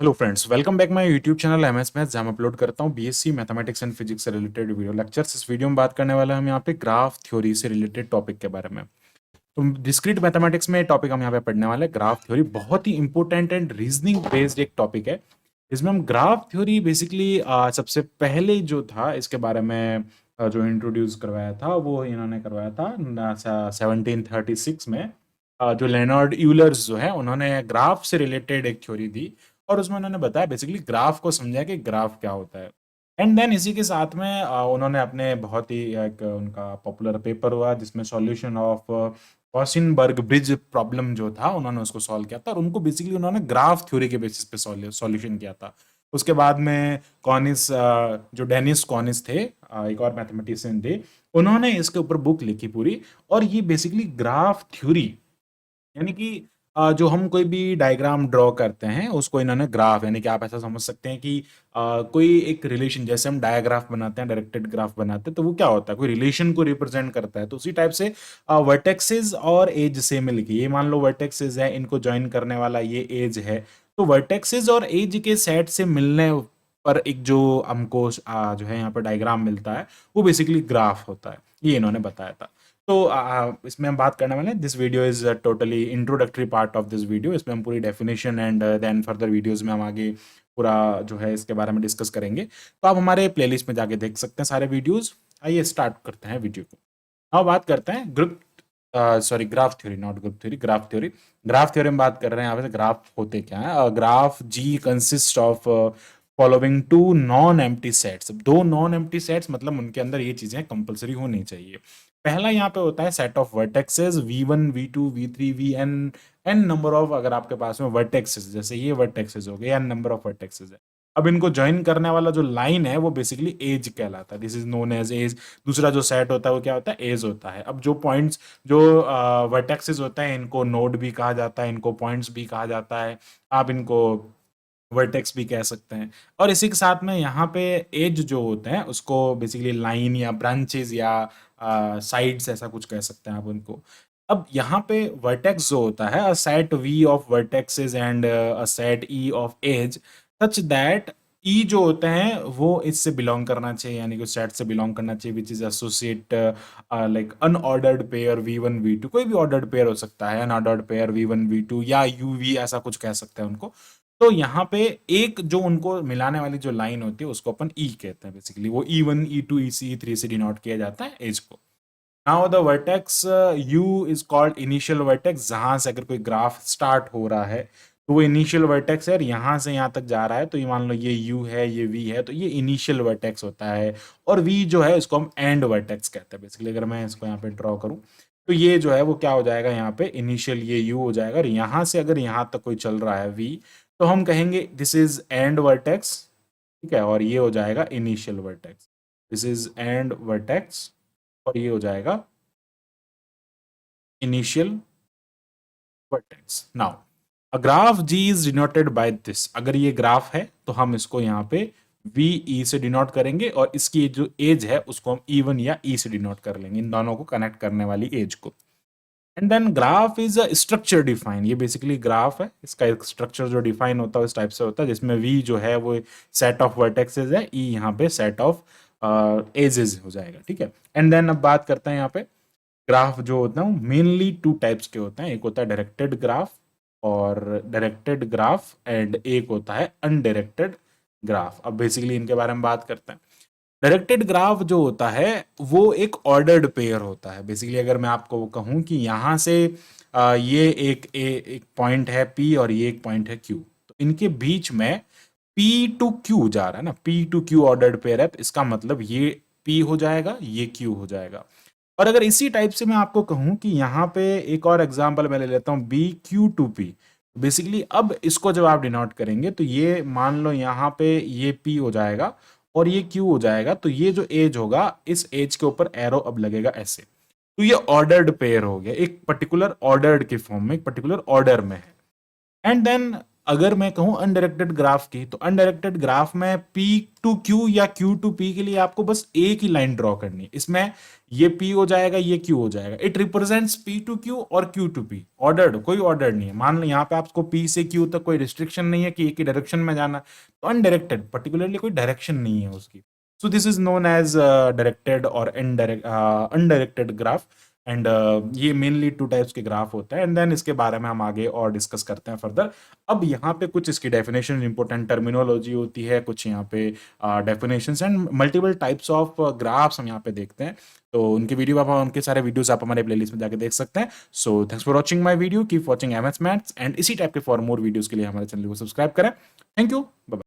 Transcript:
Hello friends, welcome back my YouTube channel MS maths, जहां मैं upload करता हूं बीएससी मैथमेटिक्स एंड फिजिक्स से रिलेटेड वीडियो लेक्चर्स। इस वीडियो में बात करने वाला हम यहां पे ग्राफ थ्योरी से रिलेटेड टॉपिक के बारे में। तो डिस्क्रीट मैथमेटिक्स में टॉपिक हम यहां पे पढ़ने वाले हैं ग्राफ थ्योरी। बहुत ही इंपॉर्टेंट एंड रीजनिंग बेस्ड एक टॉपिक है। इसमें हम ग्राफ थ्योरी बेसिकली सबसे पहले जो था इसके बारे में जो इंट्रोड्यूस करवाया था वो इन्होंने करवाया था 1736 में। जो लेनार्ड यूलर्स जो है उन्होंने ग्राफ से रिलेटेड एक थ्योरी दी और उसमें उन्होंने बताया बेसिकली ग्राफ को समझा कि ग्राफ क्या होता है। एंड देन इसी के साथ में उन्होंने अपने बहुत ही एक उनका पॉपुलर पेपर हुआ जिसमें सॉल्यूशन ऑफ कॉसिनबर्ग ब्रिज प्रॉब्लम जो था उन्होंने उसको सॉल्व किया था और उनको बेसिकली उन्होंने ग्राफ थ्योरी के बेसिस पे सॉल्यूशन किया था। उसके बाद में कॉनिस जो डेनिस कॉनिस थे, एक और मैथमेटिशियन थे, उन्होंने इसके ऊपर बुक लिखी पूरी। और ये बेसिकली ग्राफ थ्योरी यानी कि जो हम कोई भी डायग्राम ड्रॉ करते हैं उसको इन्होंने ग्राफ, यानी कि आप ऐसा समझ सकते हैं कि कोई एक रिलेशन, जैसे हम डायग्राफ बनाते हैं, डायरेक्टेड ग्राफ बनाते हैं, तो वो क्या होता है, कोई रिलेशन को रिप्रेजेंट करता है। तो उसी टाइप से वर्टेक्सेस और एज सेम लिखी, ये मान लो वर्टेक्सेस है, इनको ज्वाइन करने वाला ये एज है। तो वर्टेक्सेस और एज के सेट से मिलने पर एक जो हमको जो है यहाँ पर डायग्राम मिलता है वो बेसिकली ग्राफ होता है, ये इन्होंने बताया था। तो इसमें हम बात करने वाले हैं, this video is totally introductory part of this video. इसमें हम पूरी definition and then further videos में हम आगे पूरा जो है इसके बारे में डिस्कस करेंगे। तो आप हमारे प्लेलिस्ट में जाके देख सकते हैं सारे वीडियोस। आइए स्टार्ट करते हैं वीडियो को। अब बात करते हैं group sorry graph theory, not group theory, graph theory. Graph theory में बात कर रहे हैं यहाँ पे। ग्राफ होते क्या है? Graph G consist of following two non empty sets. दो नॉन एम्प्टी सेट्स मतलब उनके अंदर ये चीजें कंपलसरी होनी चाहिए। पहला यहाँ पे होता है set of vertexes v1 v2 v3 vn, n number of, अगर आपके पास में वर्टेक्सेस, जैसे ये वर्टेक्सेस हो गए, n नंबर ऑफ वर्टेक्सेस है। अब इनको ज्वाइन करने वाला जो लाइन है वो बेसिकली एज कहलाता है, this is known as edge. दूसरा जो सेट होता है वो क्या होता है? एज होता है। अब जो पॉइंट्स, जो वर्टेक्सेस होते हैं, इनको नोड भी कहा जाता है, इनको पॉइंट्स भी कहा जाता है, आप इनको वर्टेक्स भी कह सकते हैं। और इसी के साथ में यहाँ पे एज जो होते हैं उसको बेसिकली लाइन या ब्रांचेस या साइड्स ऐसा कुछ कह सकते हैं आप उनको। अब यहाँ पे वर्टेक्स जो होता है, a set V of vertexes and a set E of edge such that E जो होते हैं वो इससे बिलोंग करना चाहिए, यानी कि उस सेट से बिलोंग करना चाहिए which is associate like unordered pair v1 v2, कोई भी ऑर्डर्ड पेयर हो सकता है, अनऑर्डर्ड पेयर v1 v2 या uv, ऐसा कुछ कह सकते हैं उनको। तो यहाँ पे एक जो उनको मिलाने वाली जो लाइन होती है उसको अपन ई कहते हैं, बेसिकली वो E1 E2 EC E3 से डिनोट किया जाता है एज को। Now the vertex you is called initial vertex, जहां से अगर कोई ग्राफ स्टार्ट हो रहा है तो वो इनिशियल वर्टेक्स है, और यहाँ से यहाँ तक जा रहा है तो ये मान लो ये यू है, ये वी है, तो ये इनिशियल वर्टेक्स होता है। और वी जो है इसको हम एंड वर्टेक्स कहते हैं। बेसिकली अगर मैं इसको यहाँ पे ड्रॉ करूँ तो ये जो है वो क्या हो जाएगा, यहाँ पे इनिशियल ये यू हो जाएगा, और यहाँ से अगर यहाँ तक कोई चल रहा है वी, तो हम कहेंगे दिस इज एंड वर्टेक्स, ठीक है, और ये हो जाएगा initial vertex. This is and vertex और ये हो जाएगा initial vertex. Now a graph ji is denoted by this, अगर ये ग्राफ है तो हम इसको यहाँ पे वी ई से डिनोट करेंगे, और इसकी जो एज है उसको हम E1 या ई से डिनोट कर लेंगे, इन दोनों को कनेक्ट करने वाली एज को। And then graph is a structure define, ये बेसिकली ग्राफ है, इसका एक स्ट्रक्चर जो डिफाइन होता है इस टाइप से होता है, जिसमें वी जो है वो सेट ऑफ वर्टेक्सेस है, ई यहाँ पे सेट ऑफ एजेस हो जाएगा, ठीक है। एंड देन अब बात करते हैं यहाँ पे ग्राफ जो होता है वो मेनली टू टाइप्स के होते हैं, एक होता है डायरेक्टेड ग्राफ और डायरेक्टेड ग्राफ, एंड एक होता है अनडायरेक्टेड ग्राफ। अब बेसिकली इनके बारे में बात करते हैं। डायरेक्टेड ग्राफ जो होता है वो एक ऑर्डर्ड पेयर होता है। बेसिकली अगर मैं आपको कहूं कि यहाँ से ये एक पॉइंट है P और ये एक पॉइंट है Q, तो इनके बीच में P टू Q जा रहा है ना, P to Q ordered pair है, तो इसका मतलब ये P हो जाएगा, ये Q हो जाएगा। और अगर इसी टाइप से मैं आपको कहूं कि यहाँ पे एक और एग्जांपल मैं ले लेता हूँ BQ2P, बेसिकली अब इसको जब आप डिनोट करेंगे तो ये मान लो यहाँ पे ये P हो जाएगा और ये Q हो जाएगा, तो ये जो एज होगा इस एज के ऊपर एरो अब लगेगा ऐसे, तो ये ऑर्डर्ड पेयर हो गया, एक पर्टिकुलर ऑर्डर्ड के फॉर्म में, एक पर्टिकुलर ऑर्डर में है। एंड देन अगर मैं कहूं अनडायरेक्टेड ग्राफ की, तो अनडायरेक्टेड ग्राफ में P टू Q या Q टू P के लिए आपको बस एक ही लाइन ड्रॉ करनी है। इसमें ये P हो जाएगा, ये Q हो जाएगा। It represents P to Q और Q टू P, ऑर्डर्ड, कोई ऑर्डर नहीं है। मान लो यहाँ पे आपको P से Q तक कोई रिस्ट्रिक्शन नहीं है कि एक ही डायरेक्शन में जाना, तो अनडायरेक्टेड पर्टिकुलरली कोई डायरेक्शन नहीं है उसकी। So this is known as directed और इनडायरेक्ट अनडायरेक्टेड ग्राफ। एंड ये मेनली टू टाइप्स के ग्राफ होता है, एंड देन इसके बारे में हम आगे और डिस्कस करते हैं फर्दर। अब यहाँ पे कुछ इसकी डेफिनेशन, इंपॉर्टेंट टर्मिनोलॉजी होती है, कुछ यहाँ पे definitions and multiple types of graphs हम यहाँ पे देखते हैं। तो उनके वीडियो आप, उनके सारे वीडियोस आप हमारे प्लेलिस्ट में जाके देख सकते हैं। So thanks for watching my video, keep watching MS maths, and इसी टाइप के फॉर मोर वीडियोस के लिए हमारे चैनल को सब्सक्राइब करें। Thank you, bye.